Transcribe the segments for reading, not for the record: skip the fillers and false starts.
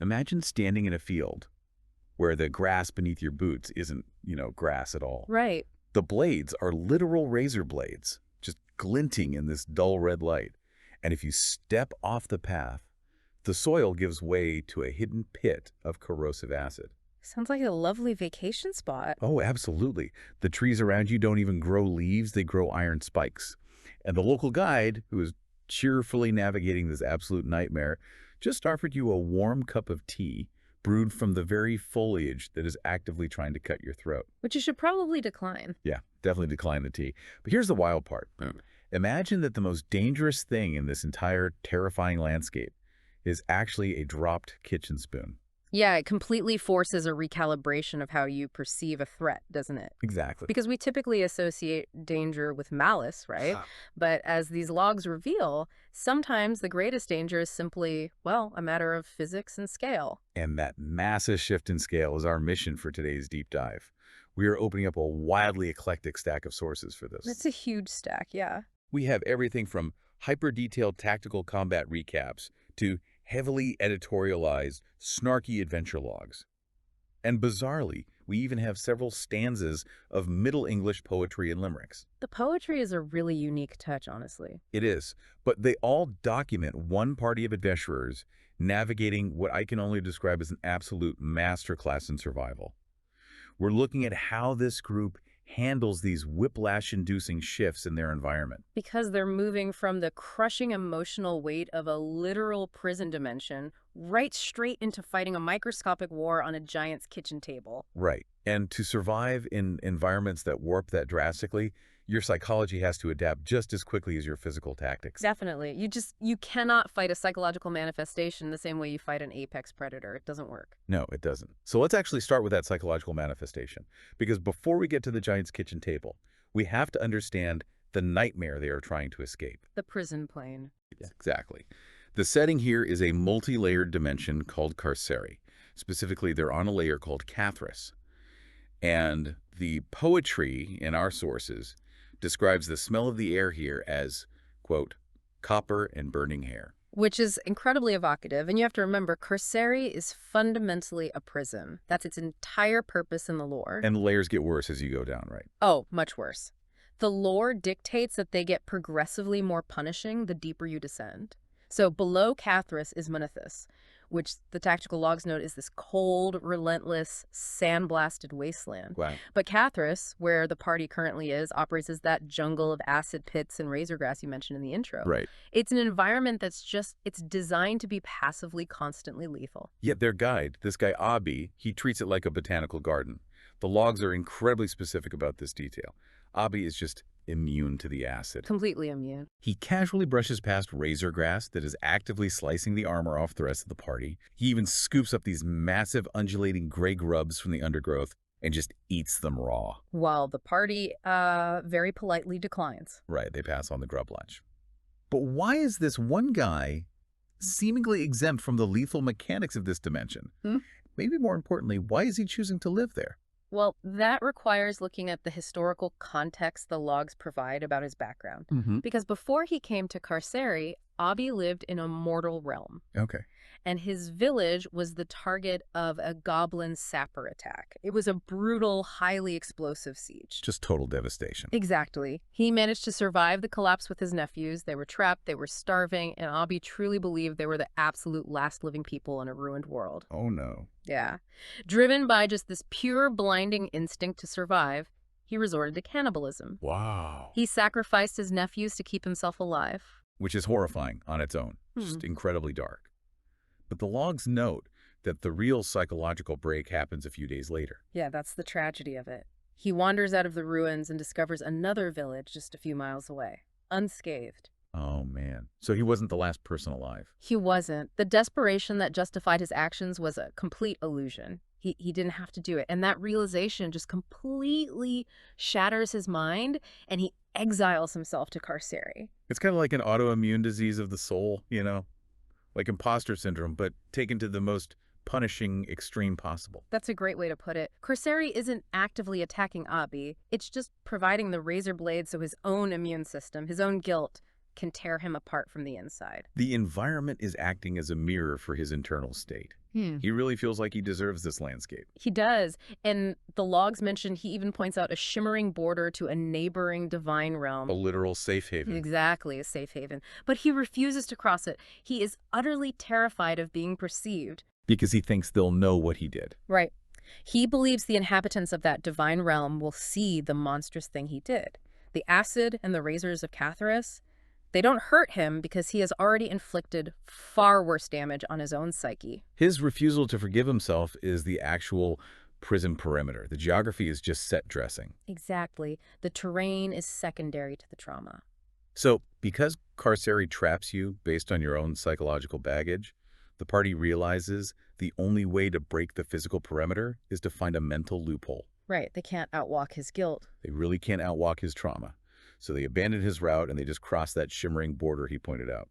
Imagine standing in a field where the grass beneath your boots isn't, grass at all. Right. The blades are literal razor blades, just glinting in this dull red light. And if you step off the path, the soil gives way to a hidden pit of corrosive acid. Sounds like a lovely vacation spot. Oh, absolutely. The trees around you don't even grow leaves, they grow iron spikes. And the local guide, who is cheerfully navigating this absolute nightmare, just offered you a warm cup of tea brewed from the very foliage that is actively trying to cut your throat. Which you should probably decline. Yeah, definitely decline the tea. But here's the wild part. Imagine that the most dangerous thing in this entire terrifying landscape is actually a dropped kitchen spoon. Yeah, it completely forces a recalibration of how you perceive a threat, doesn't it? Exactly. Because we typically associate danger with malice, right? But as these logs reveal, sometimes the greatest danger is simply, well, a matter of physics and scale. And that massive shift in scale is our mission for today's deep dive. We are opening up a wildly eclectic stack of sources for this. That's a huge stack, yeah. We have everything from hyper-detailed tactical combat recaps to heavily editorialized, snarky adventure logs. And bizarrely, we even have several stanzas of Middle English poetry and limericks. The poetry is a really unique touch, honestly. It is, but they all document one party of adventurers navigating what I can only describe as an absolute masterclass in survival. We're looking at how this group handles these whiplash-inducing shifts in their environment. Because they're moving from the crushing emotional weight of a literal prison dimension right straight into fighting a microscopic war on a giant's kitchen table. Right. And to survive in environments that warp that drastically, your psychology has to adapt just as quickly as your physical tactics. Definitely. You cannot fight a psychological manifestation the same way you fight an apex predator. It doesn't work. No, it doesn't. So let's actually start with that psychological manifestation. Because before we get to the giant's kitchen table, we have to understand the nightmare they are trying to escape. The prison plane. Yeah, exactly. The setting here is a multi-layered dimension called Carceri. Specifically, they're on a layer called Cathris. And the poetry in our sources describes the smell of the air here as, quote, copper and burning hair. Which is incredibly evocative. And you have to remember, Carceri is fundamentally a prison. That's its entire purpose in the lore. And the layers get worse as you go down, right? Oh, much worse. The lore dictates that they get progressively more punishing the deeper you descend. So below Cathris is Monithus, which the tactical logs note is this cold, relentless, sandblasted wasteland. Wow. But Cathris, where the party currently is, operates as that jungle of acid pits and razor grass you mentioned in the intro. Right. It's an environment it's designed to be passively, constantly lethal. Yet their guide, this guy Abi, he treats it like a botanical garden. The logs are incredibly specific about this detail. Abi is just immune to the acid. Completely immune. He casually brushes past razor grass that is actively slicing the armor off the rest of the party. He even scoops up these massive undulating gray grubs from the undergrowth and just eats them raw. While the party very politely declines. Right, they pass on the grub lunch. But why is this one guy seemingly exempt from the lethal mechanics of this dimension? Maybe more importantly, why is he choosing to live there? Well, that requires looking at the historical context the logs provide about his background. Because before he came to Carceri, Abi lived in a mortal realm. Okay. And his village was the target of a goblin sapper attack. It was a brutal, highly explosive siege. Just total devastation. Exactly. He managed to survive the collapse with his nephews. They were trapped, they were starving, and Abi truly believed they were the absolute last living people in a ruined world. Oh, no. Yeah. Driven by just this pure, blinding instinct to survive, he resorted to cannibalism. Wow. He sacrificed his nephews to keep himself alive. Which is horrifying on its own. Just incredibly dark. But the logs note that the real psychological break happens a few days later. Yeah, that's the tragedy of it. He wanders out of the ruins and discovers another village just a few miles away, unscathed. Oh, man. So he wasn't the last person alive. He wasn't. The desperation that justified his actions was a complete illusion. He didn't have to do it. And that realization just completely shatters his mind, and he exiles himself to Carceri. It's kind of like an autoimmune disease of the soul, like imposter syndrome, but taken to the most punishing extreme possible. That's a great way to put it. Carceri isn't actively attacking Abi. It's just providing the razor blade so his own immune system, his own guilt, can tear him apart from the inside. The environment is acting as a mirror for his internal state. He really feels like he deserves this landscape. He does. And the logs mention he even points out a shimmering border to a neighboring divine A realm. literal safe haven. Exactly, a safe haven. But he refuses to cross it. He is utterly terrified of being perceived. Because he thinks they'll know what he did. Right. He believes the inhabitants of that divine realm will see the monstrous thing he did. The acid and the razors of Catharis, they don't hurt him because he has already inflicted far worse damage on his own psyche. His refusal to forgive himself is the actual prison perimeter. The geography is just set dressing. Exactly. The terrain is secondary to the trauma. So, because Carceri traps you based on your own psychological baggage, the party realizes the only way to break the physical perimeter is to find a mental loophole. Right. They can't outwalk his guilt. They really can't outwalk his trauma. So they abandon his route and they just cross that shimmering border he pointed out.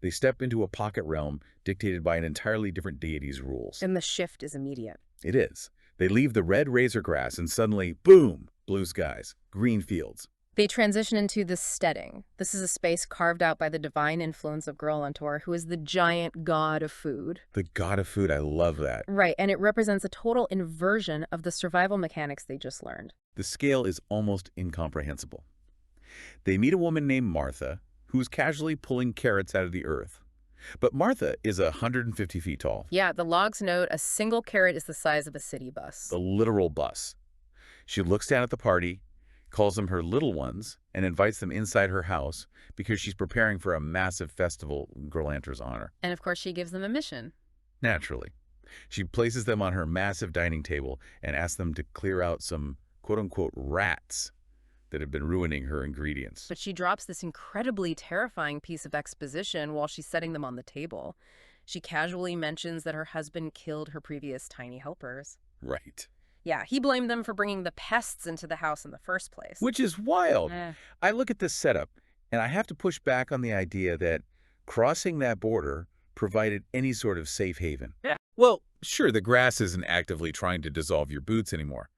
They step into a pocket realm dictated by an entirely different deity's rules. And the shift is immediate. It is. They leave the red razor grass and suddenly, boom, blue skies, green fields. They transition into the steading. This is a space carved out by the divine influence of Grellantor, who is the giant god of food. The god of food, I love that. Right, and it represents a total inversion of the survival mechanics they just learned. The scale is almost incomprehensible. They meet a woman named Martha, who's casually pulling carrots out of the earth. But Martha is 150 feet tall. Yeah, the logs note a single carrot is the size of a city bus. The literal bus. She looks down at the party, calls them her little ones, and invites them inside her house because she's preparing for a massive festival in Grellantor's honor. And of course she gives them a mission. Naturally. She places them on her massive dining table and asks them to clear out some quote-unquote rats that have been ruining her ingredients. But she drops this incredibly terrifying piece of exposition while she's setting them on the table. She casually mentions that her husband killed her previous tiny helpers. Right. Yeah, he blamed them for bringing the pests into the house in the first place. Which is wild. Eh. I look at this setup, and I have to push back on the idea that crossing that border provided any sort of safe haven. Yeah. Well, sure, the grass isn't actively trying to dissolve your boots anymore.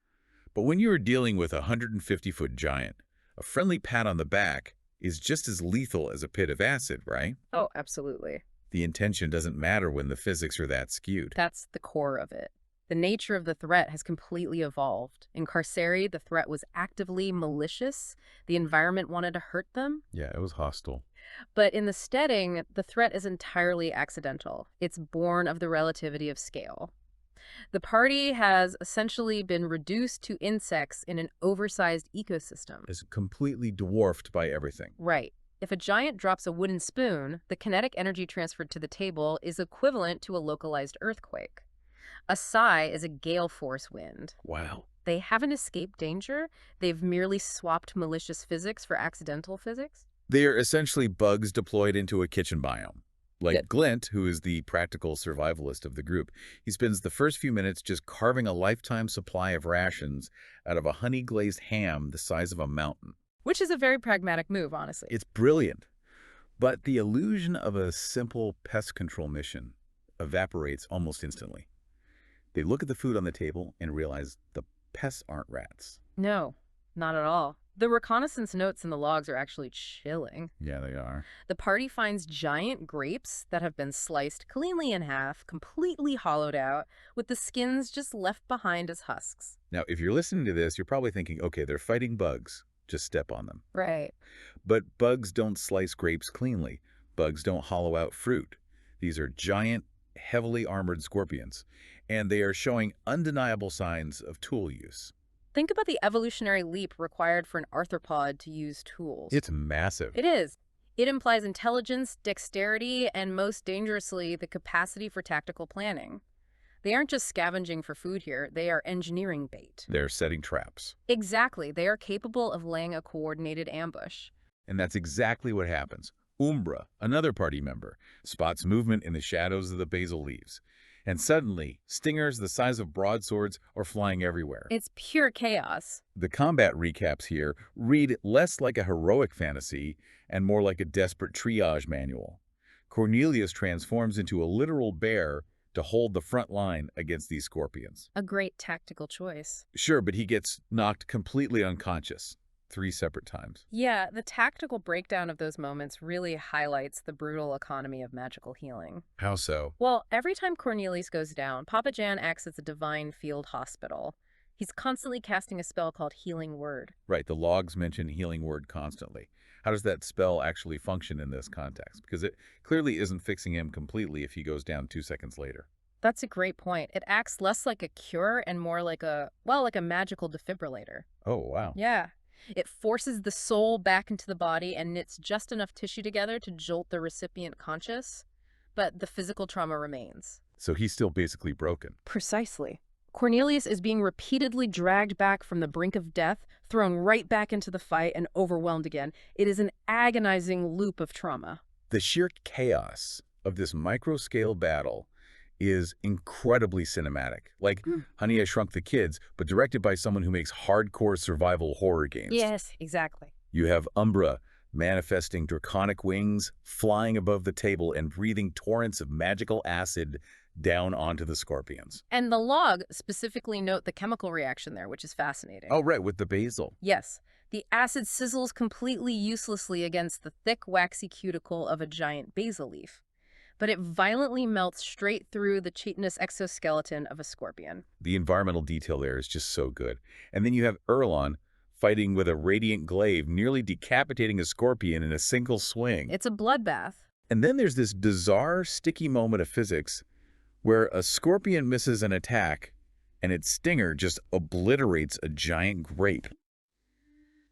But when you are dealing with a 150-foot giant, a friendly pat on the back is just as lethal as a pit of acid, right? Oh, absolutely. The intention doesn't matter when the physics are that skewed. That's the core of it. The nature of the threat has completely evolved. In Carceri, the threat was actively malicious. The environment wanted to hurt them. Yeah, it was hostile. But in the steading, the threat is entirely accidental. It's born of the relativity of scale. The party has essentially been reduced to insects in an oversized ecosystem. It's completely dwarfed by everything. Right. If a giant drops a wooden spoon, the kinetic energy transferred to the table is equivalent to a localized earthquake. A sigh is a gale force wind. Wow. They haven't escaped danger. They've merely swapped malicious physics for accidental physics. They are essentially bugs deployed into a kitchen biome. Like Good. Glint, who is the practical survivalist of the group, he spends the first few minutes just carving a lifetime supply of rations out of a honey-glazed ham the size of a mountain. Which is a very pragmatic move, honestly. It's brilliant. But the illusion of a simple pest control mission evaporates almost instantly. They look at the food on the table and realize the pests aren't rats. No, not at all. The reconnaissance notes in the logs are actually chilling. Yeah, they are. The party finds giant grapes that have been sliced cleanly in half, completely hollowed out, with the skins just left behind as husks. Now, if you're listening to this, you're probably thinking, okay, they're fighting bugs. Just step on them. Right. But bugs don't slice grapes cleanly. Bugs don't hollow out fruit. These are giant, heavily armored scorpions, and they are showing undeniable signs of tool use. Think about the evolutionary leap required for an arthropod to use tools. It's massive. It is. It implies intelligence, dexterity, and most dangerously, the capacity for tactical planning. They aren't just scavenging for food here, they are engineering bait. They're setting traps. Exactly. They are capable of laying a coordinated ambush. And that's exactly what happens. Umbra, another party member, spots movement in the shadows of the basil leaves. And suddenly, stingers the size of broadswords are flying everywhere. It's pure chaos. The combat recaps here read less like a heroic fantasy and more like a desperate triage manual. Cornelius transforms into a literal bear to hold the front line against these scorpions. A great tactical choice. Sure, but he gets knocked completely unconscious. 3 separate times. Yeah, the tactical breakdown of those moments really highlights the brutal economy of magical healing. How so? Well, every time Cornelius goes down, Papa Jan acts as a divine field hospital. He's constantly casting a spell called Healing Word. Right, the logs mention healing word constantly. How does that spell actually function in this context? Because it clearly isn't fixing him completely if he goes down 2 seconds later. That's a great point. It acts less like a cure and more like like a magical defibrillator. Oh, wow. Yeah. It forces the soul back into the body and knits just enough tissue together to jolt the recipient conscious, but the physical trauma remains. So he's still basically broken. Precisely. Cornelius is being repeatedly dragged back from the brink of death, thrown right back into the fight, and overwhelmed again. It is an agonizing loop of trauma. The sheer chaos of this micro-scale battle is incredibly cinematic. Like Honey, I Shrunk the Kids, but directed by someone who makes hardcore survival horror games. Yes, exactly. You have Umbra manifesting draconic wings, flying above the table and breathing torrents of magical acid down onto the scorpions. And the log specifically note the chemical reaction there, which is fascinating. Oh, right, with the basil. Yes, the acid sizzles completely uselessly against the thick, waxy cuticle of a giant basil leaf, but it violently melts straight through the chitinous exoskeleton of a scorpion. The environmental detail there is just so good. And then you have Erlon fighting with a radiant glaive, nearly decapitating a scorpion in a single swing. It's a bloodbath. And then there's this bizarre, sticky moment of physics where a scorpion misses an attack and its stinger just obliterates a giant grape.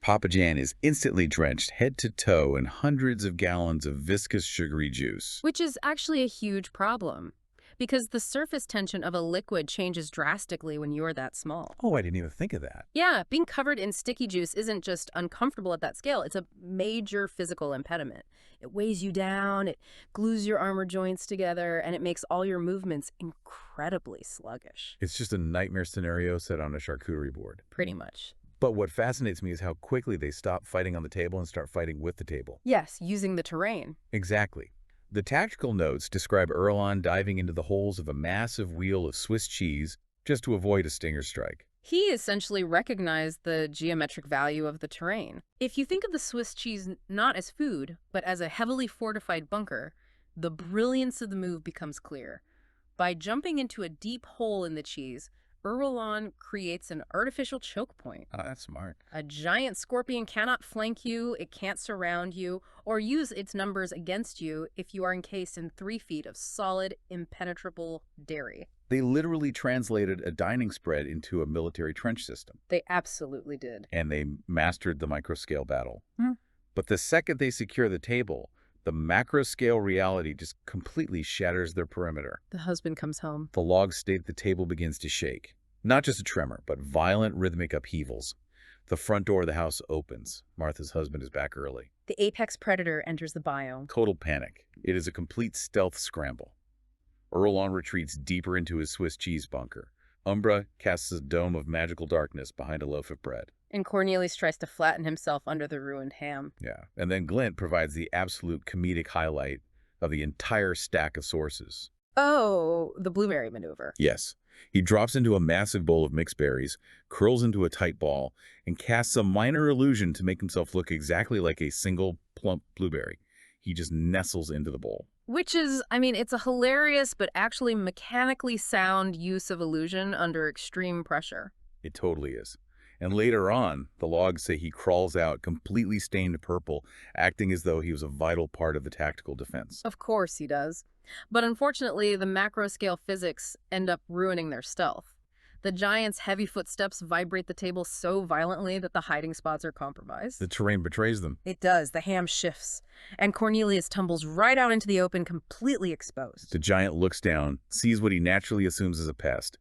Papa Jan is instantly drenched head to toe in hundreds of gallons of viscous sugary juice. Which is actually a huge problem, because the surface tension of a liquid changes drastically when you're that small. Oh, I didn't even think of that. Yeah, being covered in sticky juice isn't just uncomfortable at that scale, it's a major physical impediment. It weighs you down, it glues your armor joints together, and it makes all your movements incredibly sluggish. It's just a nightmare scenario set on a charcuterie board. Pretty much. But what fascinates me is how quickly they stop fighting on the table and start fighting with the table. Yes, using the terrain. Exactly. The tactical notes describe Erlon diving into the holes of a massive wheel of Swiss cheese just to avoid a stinger strike. He essentially recognized the geometric value of the terrain. If you think of the Swiss cheese not as food, but as a heavily fortified bunker, the brilliance of the move becomes clear. By jumping into a deep hole in the cheese, Erlon creates an artificial choke point. Oh, that's smart. A giant scorpion cannot flank you, it can't surround you, or use its numbers against you if you are encased in 3 feet of solid, impenetrable dairy. They literally translated a dining spread into a military trench system. They absolutely did. And they mastered the micro-scale battle. Hmm. But the second they secure the table, the macro-scale reality just completely shatters their perimeter. The husband comes home. The logs state the table begins to shake. Not just a tremor, but violent rhythmic upheavals. The front door of the house opens. Martha's husband is back early. The apex predator enters the biome. Total panic. It is a complete stealth scramble. Erlon retreats deeper into his Swiss cheese bunker. Umbra casts a dome of magical darkness behind a loaf of bread. And Cornelius tries to flatten himself under the ruined ham. Yeah. And then Glint provides the absolute comedic highlight of the entire stack of sources. Oh, the blueberry maneuver. Yes. He drops into a massive bowl of mixed berries, curls into a tight ball, and casts a minor illusion to make himself look exactly like a single plump blueberry. He just nestles into the bowl. Which is, it's a hilarious but actually mechanically sound use of illusion under extreme pressure. It totally is. And later on, the logs say he crawls out completely stained purple, acting as though he was a vital part of the tactical defense. Of course he does. But unfortunately, the macro-scale physics end up ruining their stealth. The giant's heavy footsteps vibrate the table so violently that the hiding spots are compromised. The terrain betrays them. It does. The ham shifts, and Cornelius tumbles right out into the open, completely exposed. The giant looks down, sees what he naturally assumes is a pest,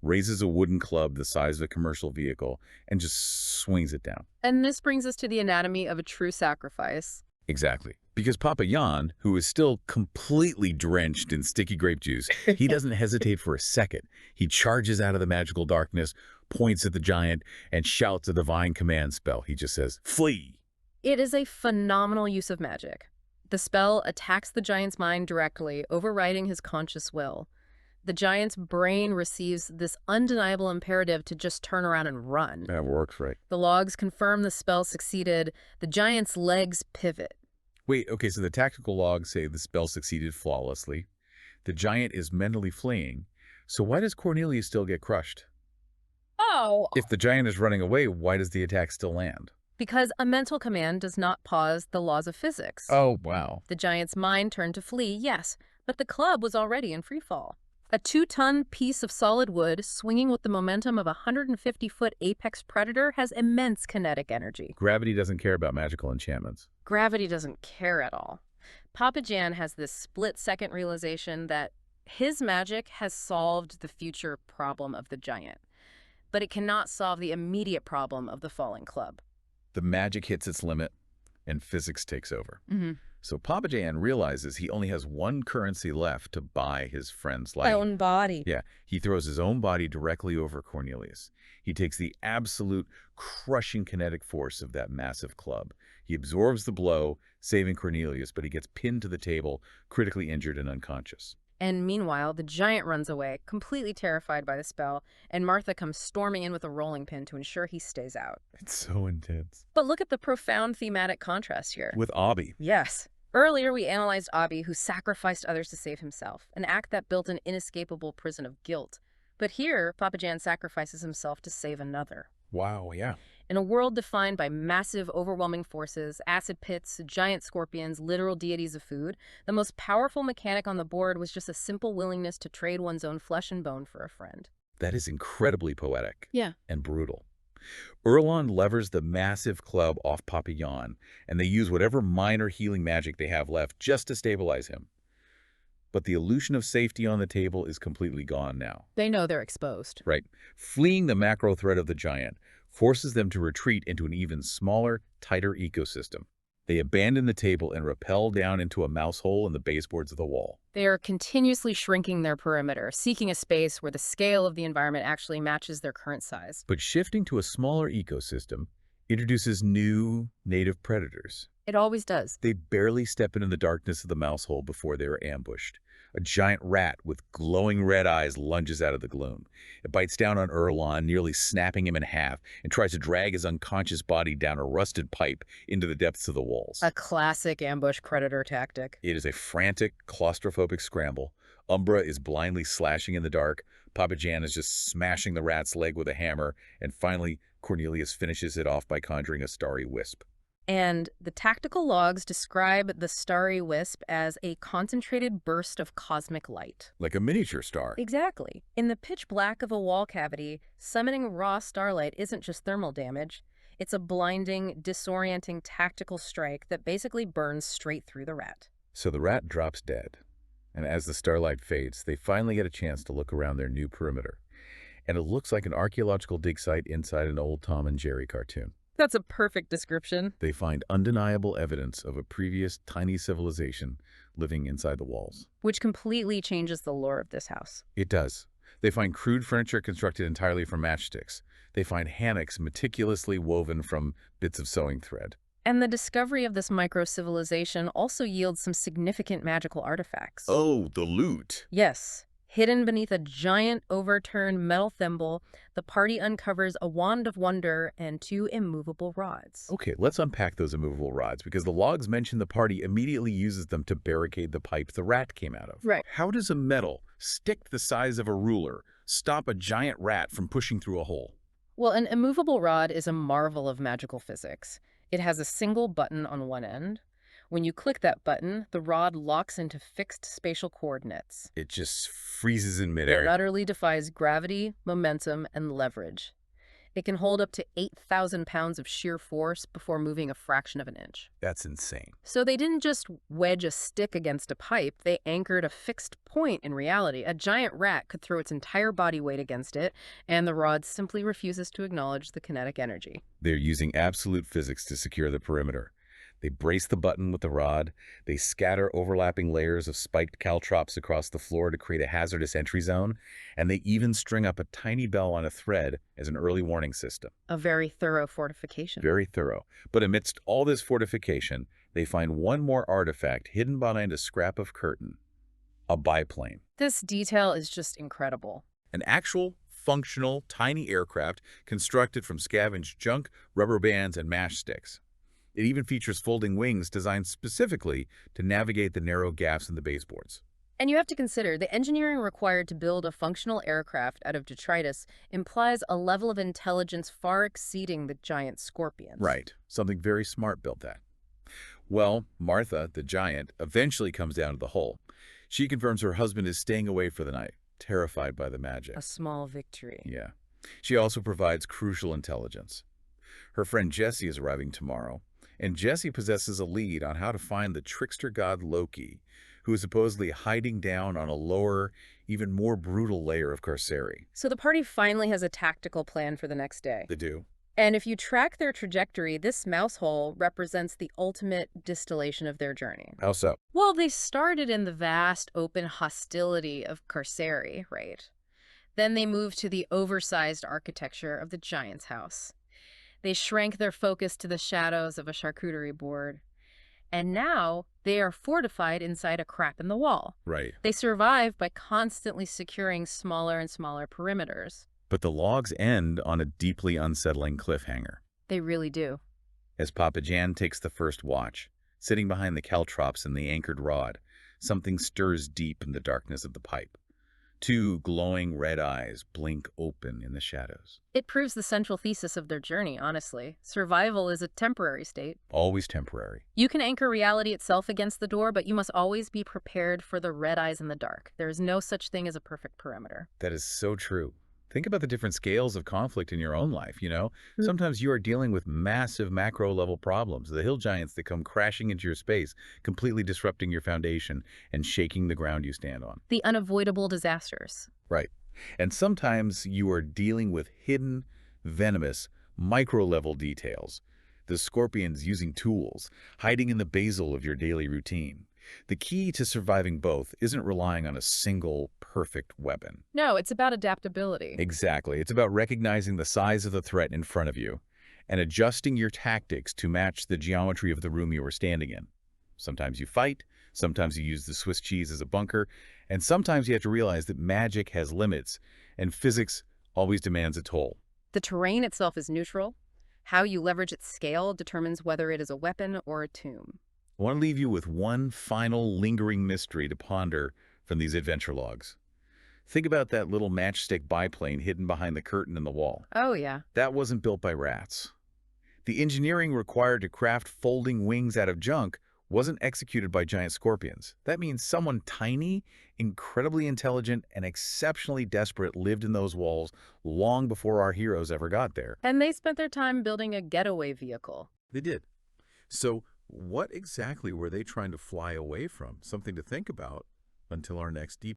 raises a wooden club the size of a commercial vehicle, and just swings it down. And this brings us to the anatomy of a true sacrifice. Exactly. Because Papa Jan, who is still completely drenched in sticky grape juice, he doesn't hesitate for a second. He charges out of the magical darkness, points at the giant, and shouts a divine command spell. He just says, "Flee!" It is a phenomenal use of magic. The spell attacks the giant's mind directly, overriding his conscious will. The giant's brain receives this undeniable imperative to just turn around and run. That works, right? The logs confirm the spell succeeded. The giant's legs pivot. Wait, okay, so the tactical logs say the spell succeeded flawlessly. The giant is mentally fleeing. So why does Cornelius still get crushed? Oh! If the giant is running away, why does the attack still land? Because a mental command does not pause the laws of physics. Oh, wow. The giant's mind turned to flee, yes, but the club was already in free fall. A 2-ton piece of solid wood swinging with the momentum of a 150-foot apex predator has immense kinetic energy. Gravity doesn't care about magical enchantments. Gravity doesn't care at all. Papa Jan has this split-second realization that his magic has solved the future problem of the giant, but it cannot solve the immediate problem of the falling club. The magic hits its limit, and physics takes over. Mm-hmm. So Papa Jan realizes he only has one currency left to buy his friend's life. My own body. Yeah, he throws his own body directly over Cornelius. He takes the absolute crushing kinetic force of that massive club. He absorbs the blow, saving Cornelius, but he gets pinned to the table, critically injured and unconscious. And meanwhile, the giant runs away, completely terrified by the spell, and Martha comes storming in with a rolling pin to ensure he stays out. It's so intense. But look at the profound thematic contrast here. With Abby. Yes. Earlier, we analyzed Abi, who sacrificed others to save himself, an act that built an inescapable prison of guilt. But here, Papa Jan sacrifices himself to save another. Wow, yeah. In a world defined by massive, overwhelming forces, acid pits, giant scorpions, literal deities of food, the most powerful mechanic on the board was just a simple willingness to trade one's own flesh and bone for a friend. That is incredibly poetic. Yeah. And brutal. Erlon levers the massive club off Papa Jan, and they use whatever minor healing magic they have left just to stabilize him. But the illusion of safety on the table is completely gone now. They know they're exposed. Right. Fleeing the macro threat of the giant forces them to retreat into an even smaller, tighter ecosystem. They abandon the table and rappel down into a mouse hole in the baseboards of the wall. They are continuously shrinking their perimeter, seeking a space where the scale of the environment actually matches their current size. But shifting to a smaller ecosystem introduces new native predators. It always does. They barely step into the darkness of the mouse hole before they are ambushed. A giant rat with glowing red eyes lunges out of the gloom. It bites down on Erlon, nearly snapping him in half, and tries to drag his unconscious body down a rusted pipe into the depths of the walls. A classic ambush predator tactic. It is a frantic, claustrophobic scramble. Umbra is blindly slashing in the dark. Papa Jan is just smashing the rat's leg with a hammer. And finally, Cornelius finishes it off by conjuring a starry wisp. And the tactical logs describe the starry wisp as a concentrated burst of cosmic light. Like a miniature star. Exactly. In the pitch black of a wall cavity, summoning raw starlight isn't just thermal damage. It's a blinding, disorienting tactical strike that basically burns straight through the rat. So the rat drops dead. And as the starlight fades, they finally get a chance to look around their new perimeter. And it looks like an archaeological dig site inside an old Tom and Jerry cartoon. That's a perfect description. They find undeniable evidence of a previous tiny civilization living inside the walls. Which completely changes the lore of this house. It does. They find crude furniture constructed entirely from matchsticks. They find hammocks meticulously woven from bits of sewing thread. And the discovery of this micro-civilization also yields some significant magical artifacts. Oh, the loot. Yes. Hidden beneath a giant overturned metal thimble, the party uncovers a wand of wonder and 2 immovable rods. Okay, let's unpack those immovable rods, because the logs mention the party immediately uses them to barricade the pipe the rat came out of. Right. How does a metal stick the size of a ruler stop a giant rat from pushing through a hole? Well, an immovable rod is a marvel of magical physics. It has a single button on one end. When you click that button, the rod locks into fixed spatial coordinates. It just freezes in It midair. utterly defies gravity, momentum, and leverage. It can hold up to 8,000 pounds of sheer force before moving a fraction of an inch. That's insane. So they didn't just wedge a stick against a pipe, they anchored a fixed point in reality. A giant rat could throw its entire body weight against it, and the rod simply refuses to acknowledge the kinetic energy. They're using absolute physics to secure the perimeter. They brace the button with the rod, they scatter overlapping layers of spiked caltrops across the floor to create a hazardous entry zone, and they even string up a tiny bell on a thread as an early warning system. A very thorough fortification. Very thorough. But amidst all this fortification, they find one more artifact hidden behind a scrap of curtain. A biplane. This detail is just incredible. An actual, functional, tiny aircraft constructed from scavenged junk, rubber bands, and matchsticks. It even features folding wings designed specifically to navigate the narrow gaps in the baseboards. And you have to consider the engineering required to build a functional aircraft out of detritus implies a level of intelligence far exceeding the giant scorpions. Right. Something very smart built that. Well, Martha, the giant, eventually comes down to the hull. She confirms her husband is staying away for the night, terrified by the magic. A small victory. Yeah. She also provides crucial intelligence. Her friend Jesse is arriving tomorrow, and Jesse possesses a lead on how to find the trickster god Loki, who is supposedly hiding down on a lower, even more brutal layer of Carceri. So the party finally has a tactical plan for the next day. They do. And if you track their trajectory, this mouse hole represents the ultimate distillation of their journey. How so? Well, they started in the vast, open hostility of Carceri, right? Then they moved to the oversized architecture of the giant's house. They shrank their focus to the shadows of a charcuterie board. And now they are fortified inside a crack in the wall. Right. They survive by constantly securing smaller and smaller perimeters. But the logs end on a deeply unsettling cliffhanger. They really do. As Papa Jan takes the first watch, sitting behind the caltrops and the anchored rod, something stirs deep in the darkness of the pipe. Two glowing red eyes blink open in the shadows. It proves the central thesis of their journey, honestly. Survival is a temporary state. Always temporary. You can anchor reality itself against the door, but you must always be prepared for the red eyes in the dark. There is no such thing as a perfect perimeter. That is so true. Think about the different scales of conflict in your own life, Sometimes you are dealing with massive macro-level problems, the hill giants that come crashing into your space, completely disrupting your foundation and shaking the ground you stand on. The unavoidable disasters. Right. And sometimes you are dealing with hidden, venomous, micro-level details. The scorpions using tools, hiding in the basil of your daily routine. The key to surviving both isn't relying on a single, perfect weapon. No, it's about adaptability. Exactly. It's about recognizing the size of the threat in front of you and adjusting your tactics to match the geometry of the room you are standing in. Sometimes you fight, sometimes you use the Swiss cheese as a bunker, and sometimes you have to realize that magic has limits and physics always demands a toll. The terrain itself is neutral. How you leverage its scale determines whether it is a weapon or a tomb. I want to leave you with one final lingering mystery to ponder from these adventure logs. Think about that little matchstick biplane hidden behind the curtain in the wall. Oh, yeah. That wasn't built by rats. The engineering required to craft folding wings out of junk wasn't executed by giant scorpions. That means someone tiny, incredibly intelligent, and exceptionally desperate lived in those walls long before our heroes ever got there. And they spent their time building a getaway vehicle. They did. So what exactly were they trying to fly away from? Something to think about until our next deep